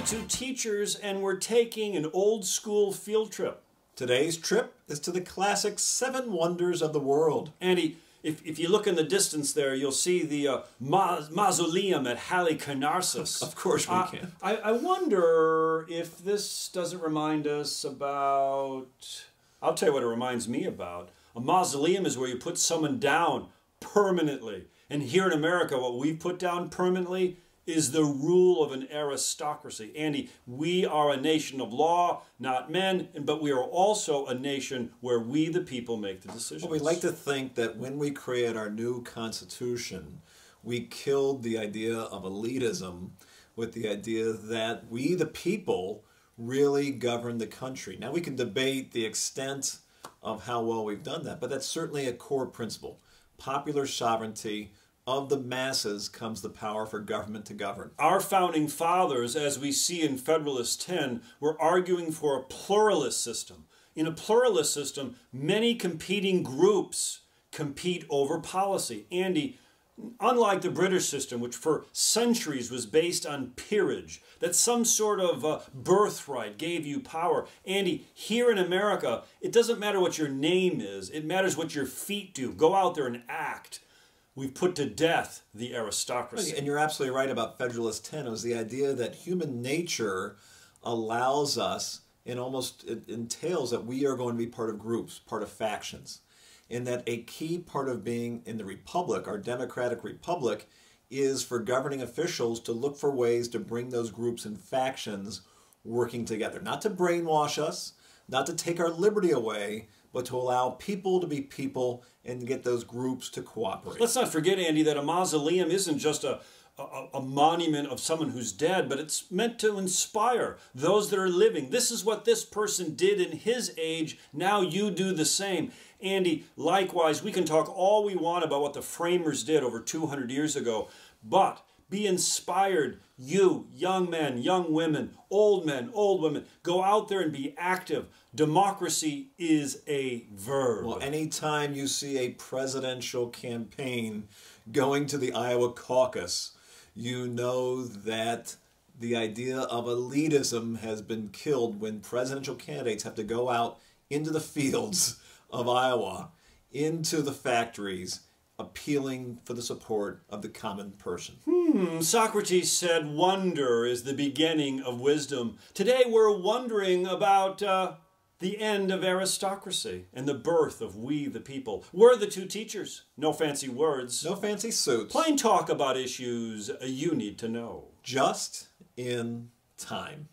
two teachers and we're taking an old school field trip. Today's trip is to the classic Seven Wonders of the World. Andy, if you look in the distance there, you'll see the mausoleum at Halicarnassus. Of course we can. I wonder if this doesn't remind us about... I'll tell you what it reminds me about. A mausoleum is where you put someone down permanently. And here in America, what we've put down permanently is the rule of an aristocracy. Andy, we are a nation of law, not men, but we are also a nation where we, the people, make the decisions. Well, we like to think that when we create our new Constitution, we killed the idea of elitism with the idea that we, the people, really govern the country. Now, we can debate the extent of how well we've done that, but that's certainly a core principle. Popular sovereignty. Of the masses comes the power for government to govern. Our founding fathers, as we see in Federalist 10, were arguing for a pluralist system. In a pluralist system, many competing groups compete over policy. Andy, unlike the British system, which for centuries was based on peerage, that some sort of birthright gave you power. Andy, here in America, it doesn't matter what your name is. It matters what your feet do. Go out there and act. We've put to death the aristocracy. And you're absolutely right about Federalist 10. It was the idea that human nature allows us, and almost it entails that we are going to be part of groups, part of factions. And that a key part of being in the republic, our democratic republic, is for governing officials to look for ways to bring those groups and factions working together. Not to brainwash us, not to take our liberty away, but to allow people to be people and get those groups to cooperate. Let's not forget, Andy, that a mausoleum isn't just a monument of someone who's dead, but it's meant to inspire those that are living. This is what this person did in his age. Now you do the same. Andy, likewise, we can talk all we want about what the framers did over 200 years ago, but be inspired. You, young men, young women, old women, go out there and be active. Democracy is a verb. Well, anytime you see a presidential campaign going to the Iowa caucus, you know that the idea of elitism has been killed when presidential candidates have to go out into the fields of Iowa, into the factories, appealing for the support of the common person. Socrates said wonder is the beginning of wisdom. Today we're wondering about the end of aristocracy and the birth of we the people. We're the two teachers. No fancy words. No fancy suits. Plain talk about issues you need to know. Just in time.